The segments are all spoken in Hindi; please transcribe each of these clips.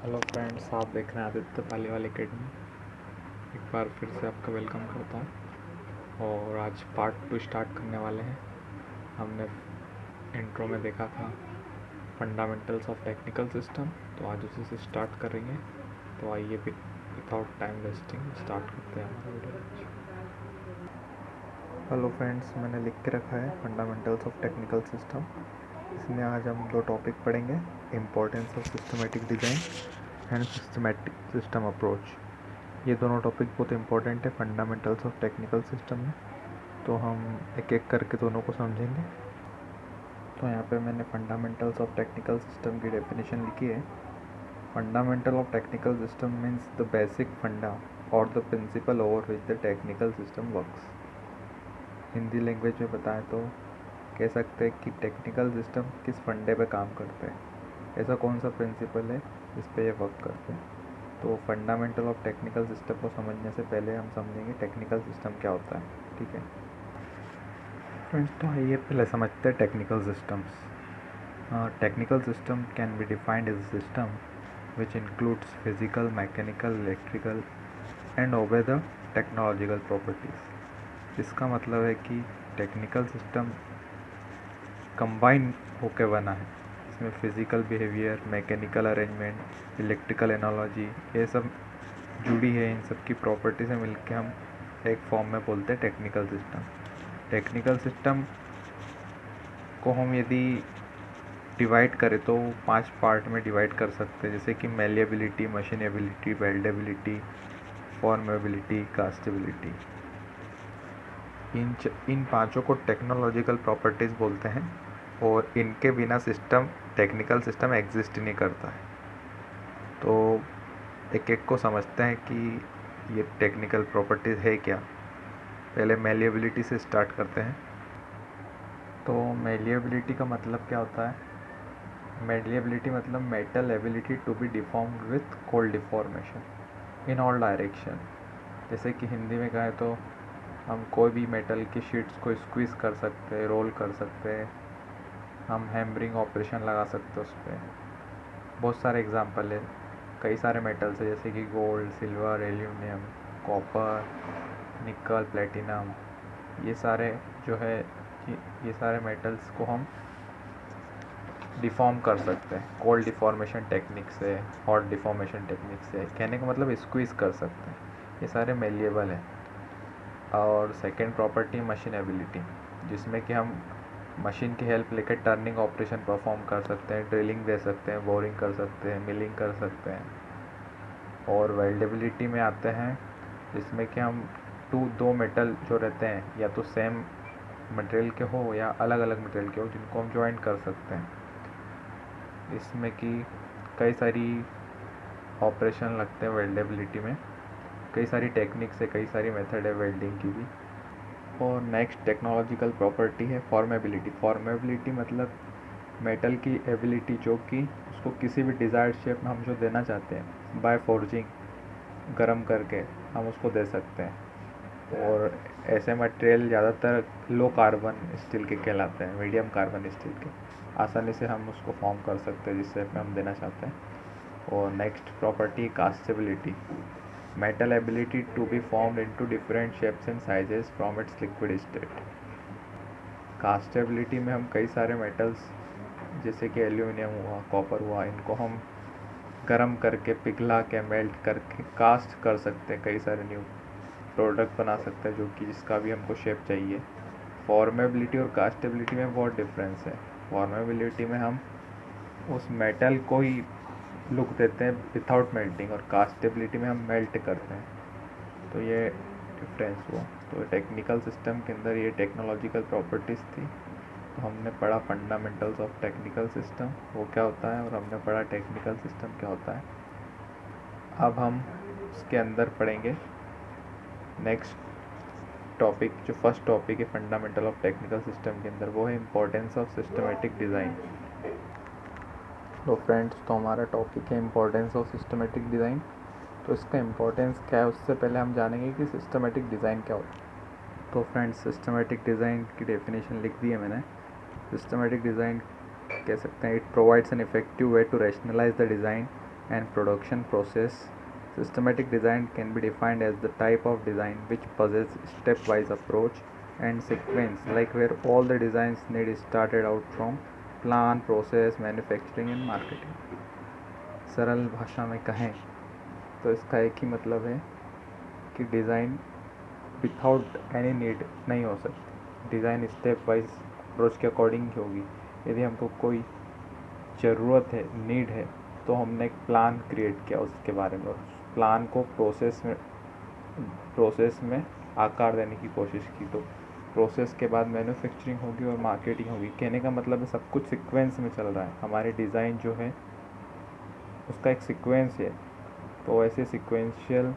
हेलो फ्रेंड्स, आप देख रहे हैं आदित्य पालीवाल एकेडमी। एक बार फिर से आपका वेलकम करता हूँ और आज पार्ट 2 स्टार्ट करने वाले हैं। हमने इंट्रो में देखा था फंडामेंटल्स ऑफ टेक्निकल सिस्टम, तो आज उसी से स्टार्ट करेंगे। तो आइए विदाउट टाइम वेस्टिंग स्टार्ट करते हैं हमारा वीडियो। हेलो फ्रेंड्स, मैंने लिख के रखा है फंडामेंटल्स ऑफ टेक्निकल सिस्टम। इसमें आज हम दो टॉपिक पढ़ेंगे, importance of systematic design and systematic system approach. ये दोनों टॉपिक बहुत इंपॉर्टेंट है फंडामेंटल्स ऑफ टेक्निकल सिस्टम में, तो हम एक एक करके दोनों को समझेंगे। तो यहाँ पे मैंने फंडामेंटल्स ऑफ टेक्निकल सिस्टम की डेफिनेशन लिखी है। Fundamental of technical system means the basic funda और the principle over which the technical system works. Hindi language में बताएं तो कह सकते हैं कि टेक्निकल सिस्टम किस फंडे पे काम करते हैं, ऐसा कौन सा प्रिंसिपल है जिस पे ये वर्क करते हैं। तो फंडामेंटल ऑफ टेक्निकल सिस्टम को समझने से पहले हम समझेंगे टेक्निकल सिस्टम क्या होता है। ठीक है फ्रेंड्स, तो आइए पहले समझते हैं technical systems. Technical system can be defined as a system which includes physical, mechanical, electrical and obey the technological properties। इसका मतलब है कि टेक्निकल सिस्टम कंबाइन होकर बना है। इसमें physical behaviour, mechanical arrangement, electrical analogy, ये सब जुड़ी है। इन सब की प्रॉपर्टी से मिलकर हम एक फॉर्म में बोलते हैं टेक्निकल सिस्टम। टेक्निकल सिस्टम को हम यदि डिवाइड करें तो 5 पार्ट में डिवाइड कर सकते हैं, जैसे कि मेलिएबिलिटी, मशीनेबिलिटी, वेल्डेबिलिटी, फॉर्मेबिलिटी, कास्टेबिलिटी। इन पांचों को टेक्नोलॉजिकल प्रॉपर्टीज़ बोलते हैं और इनके बिना सिस्टम टेक्निकल सिस्टम एग्जिस्ट नहीं करता है। तो एक एक को समझते हैं कि ये टेक्निकल प्रॉपर्टीज़ है क्या। पहले मेलिएबिलिटी से स्टार्ट करते हैं। तो मेलिएबिलिटी का मतलब क्या होता है? मेलिएबिलिटी मतलब metal ability to be deformed with cold deformation in all direction. जैसे कि हिंदी में कहें तो हम कोई भी मेटल की शीट्स को स्क्वीज़ कर सकते हैं, रोल कर सकते हैं, हम हैमरिंग ऑपरेशन लगा सकते हैं उस पर। बहुत सारे एग्जांपल है, कई सारे मेटल्स है जैसे कि गोल्ड, सिल्वर, एल्यूमिनियम, कॉपर, निकल, प्लेटिनम। ये सारे जो है ये सारे मेटल्स को हम डिफॉर्म कर सकते हैं कोल्ड डिफॉर्मेशन टेक्निक से, हॉट डिफॉर्मेशन टेक्निक से। कहने का मतलब स्क्वीज़ कर सकते हैं। ये सारे मेलिएबल हैं। और सेकेंड प्रॉपर्टी मशीन एबिलिटी, जिसमें कि हम मशीन की हेल्प लेकर टर्निंग ऑपरेशन परफॉर्म कर सकते हैं, ड्रिलिंग दे सकते हैं, बोरिंग कर सकते हैं, मिलिंग कर सकते हैं। और वेल्डेबिलिटी में आते हैं, जिसमें कि हम दो मेटल जो रहते हैं या तो सेम मटेरियल के हो या अलग अलग मटेरियल के हो, जिनको हम ज्वाइन कर सकते हैं। इसमें कि कई सारी ऑपरेशन लगते हैं वेल्डेबिलिटी में, कई सारी टेक्निक्स है, कई सारी मेथड है वेल्डिंग की भी। और नेक्स्ट टेक्नोलॉजिकल प्रॉपर्टी है फॉर्मेबिलिटी। फॉर्मेबिलिटी मतलब मेटल की एबिलिटी, जो कि उसको किसी भी डिज़ायर्ड शेप में हम जो देना चाहते हैं बाय फोर्जिंग, गर्म करके हम उसको दे सकते हैं। और ऐसे मटेरियल ज़्यादातर लो कार्बन स्टील के कहलाते हैं, मीडियम कार्बन स्टील के। आसानी से हम उसको फॉर्म कर सकते हैं जिस शेप में हम देना चाहते हैं। और next property castability, metal ability to be formed into different shapes and sizes from its liquid state। कास्टेबिलिटी में हम कई सारे मेटल्स जैसे कि एल्यूमिनियम हुआ, कॉपर हुआ, इनको हम गर्म करके, पिघला के, मेल्ट करके कास्ट कर सकते हैं, कई सारे न्यू प्रोडक्ट बना सकते हैं जो कि जिसका भी हमको शेप चाहिए। फॉर्मेबिलिटी और कास्टेबिलिटी में बहुत डिफरेंस है। फॉर्मेबिलिटी में हम उस मेटल को ही लुक देते हैं विदाउट मेल्टिंग, और कास्टेबिलिटी में हम मेल्ट करते हैं। तो ये डिफरेंस हुआ। तो टेक्निकल सिस्टम के अंदर ये टेक्नोलॉजिकल प्रॉपर्टीज़ थी। तो हमने पढ़ा फंडामेंटल्स ऑफ टेक्निकल सिस्टम वो क्या होता है, और हमने पढ़ा टेक्निकल सिस्टम क्या होता है। अब हम उसके अंदर पढ़ेंगे नेक्स्ट टॉपिक। जो फर्स्ट टॉपिक है फंडामेंटल ऑफ टेक्निकल सिस्टम के अंदर, वो है इम्पोर्टेंस ऑफ सिस्टमेटिक डिज़ाइन। तो फ्रेंड्स, तो हमारा टॉपिक है इम्पोर्टेंस ऑफ सिस्टमेटिक डिज़ाइन। तो इसका इम्पोर्टेंस क्या है, उससे पहले हम जानेंगे कि सिस्टमेटिक डिज़ाइन क्या होता है। तो फ्रेंड्स, सिस्टमेटिक डिज़ाइन की डेफिनेशन लिख दी है मैंने। सिस्टमेटिक डिज़ाइन कह सकते हैं, it provides an effective way to rationalise the design and production process. Systematic design can be defined as the type of design which possesses stepwise approach and sequence, like where all the designs need started out from plan, process, manufacturing and marketing. सरल भाषा में कहें तो इसका एक ही मतलब है कि डिज़ाइन विथआउट एनी नीड नहीं हो सकती। डिज़ाइन स्टेप वाइज अप्रोच के अकॉर्डिंग ही होगी। यदि हमको कोई ज़रूरत है, नीड है, तो हमने एक प्लान क्रिएट किया उसके बारे में, उस प्लान को प्रोसेस में आकार देने की कोशिश की, तो प्रोसेस के बाद मैन्युफैक्चरिंग होगी और मार्केटिंग होगी। कहने का मतलब है सब कुछ सीक्वेंस में चल रहा है। हमारी डिज़ाइन जो है उसका एक सीक्वेंस है, तो ऐसे सीक्वेंशियल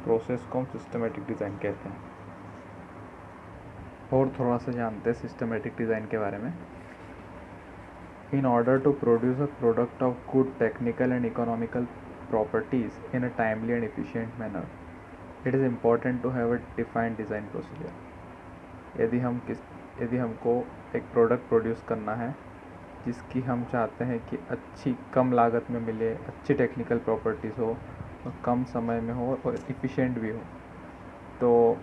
प्रोसेस को हम सिस्टमेटिक डिज़ाइन कहते हैं। और थोड़ा सा जानते हैं सिस्टमेटिक डिज़ाइन के बारे में। In order to produce a product of good technical and economical properties in a timely and efficient manner, it is important to have a defined design procedure. यदि हमको एक प्रोडक्ट प्रोड्यूस करना है जिसकी हम चाहते हैं कि अच्छी कम लागत में मिले, अच्छी टेक्निकल प्रॉपर्टीज़ हो और कम समय में हो और इफ़िशेंट भी हो, तो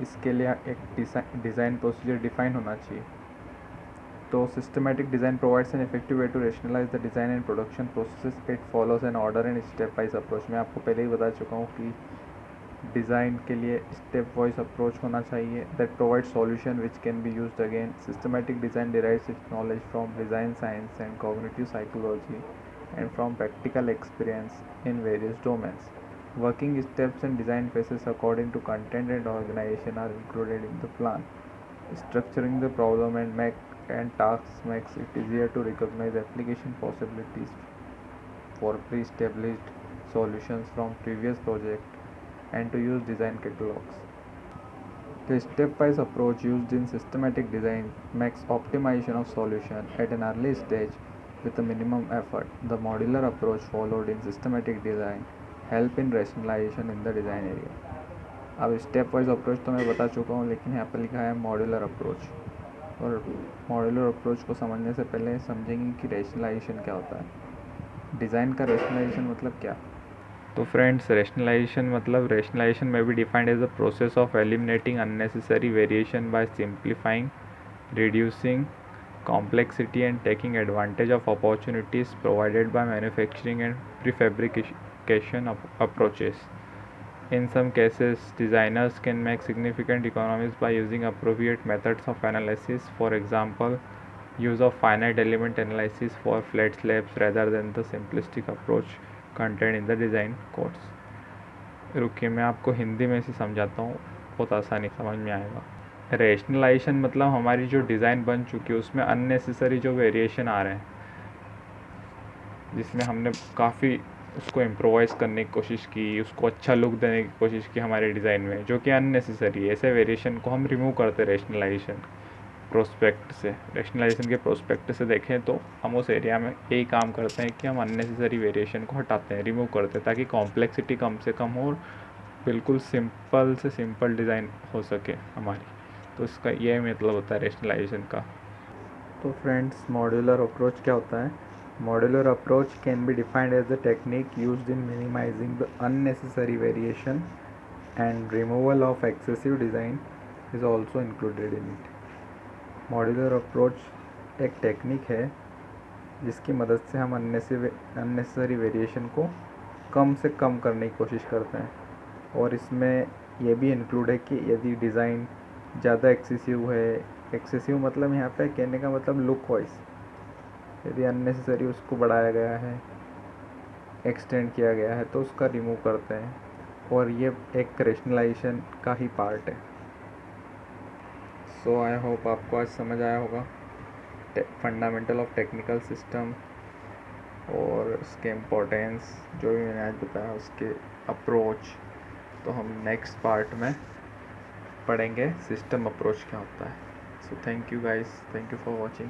इसके लिए एक डिज़ाइन प्रोसीजर डिफाइन होना चाहिए। तो systematic design provides an effective way to rationalise the design and production process. It follows an order and step wise approach. मैं आपको पहले ही बता चुका हूँ कि डिज़ाइन के लिए स्टेप वाइज अप्रोच होना चाहिए that provide solution which can be used again. Systematic design derives it's knowledge from design science and cognitive psychology and from practical experience in various domains. Working steps and design phases according to content and organization are included in the plan. Structuring the problem and tasks makes it easier to recognize application possibilities for pre-established solutions from previous projects and to use design catalogs. The stepwise approach used in systematic design makes optimization of solution at an early stage with a minimum effort. The modular approach followed in systematic design help in rationalization in the design area. अब स्टेप वाइज अप्रोच तो मैं बता चुका हूँ, लेकिन यहाँ पर लिखा है मॉड्यूलर अप्रोच। और मॉड्यूलर अप्रोच को समझने से पहले समझेंगे कि रैशनलाइजेशन क्या होता है। डिज़ाइन का रैशनलाइजेशन मतलब क्या? तो फ्रेंड्स, रैशनलाइजेशन में भी defined as the process of eliminating unnecessary variation by simplifying, reducing complexity and taking advantage of opportunities provided by manufacturing and prefabrication approaches. In some cases, designers can make significant economies by using appropriate methods of analysis. For example, use of finite element analysis for flat slabs rather than the simplistic approach contained in the design codes. रुकिए, मैं आपको हिंदी में से समझाता हूँ, बहुत आसानी समझ में आएगा। रैशनलाइजेशन मतलब हमारी जो डिज़ाइन बन चुकी है उसमें अननेसेसरी जो वेरिएशन आ रहे हैं, जिसमें हमने काफ़ी उसको इम्प्रोवाइज़ करने की कोशिश की, उसको अच्छा लुक देने की कोशिश की हमारे डिज़ाइन में, जो कि अननेसेसरी है। ऐसे वेरिएशन को हम रिमूव करते हैं रैशनलाइजेशन के प्रोस्पेक्ट से देखें तो हम उस एरिया में यही काम करते हैं कि हम अननेसेसरी वेरिएशन को हटाते हैं, रिमूव करते हैं, ताकि कॉम्प्लेक्सिटी कम से कम हो और बिल्कुल सिंपल से सिंपल डिज़ाइन हो सके हमारी। तो इसका ये मतलब होता है रैशनलाइजेशन का। तो फ्रेंड्स, मॉड्यूलर अप्रोच क्या होता है? Modular approach can be defined as the technique used in minimising the unnecessary variation and removal of excessive design is also included in it. Modular approach एक टेक्निक है जिसकी मदद से हम अननेसेसरी वेरिएशन को कम से कम करने की कोशिश करते हैं, और इसमें यह भी इंक्लूड है कि यदि डिज़ाइन ज़्यादा एक्सेसिव मतलब यहाँ पे कहने का मतलब लुक वाइज, यदि अननेसेसरी उसको बढ़ाया गया है, एक्सटेंड किया गया है, तो उसका रिमूव करते हैं, और ये एक रैशनलाइजेशन का ही पार्ट है। सो आई होप आपको आज समझ आया होगा फंडामेंटल ऑफ टेक्निकल सिस्टम और उसके इम्पोर्टेंस, जो भी मैंने आज बताया उसके अप्रोच। तो हम नेक्स्ट पार्ट में पढ़ेंगे सिस्टम अप्रोच क्या होता है। So thank you guys, thank you for watching.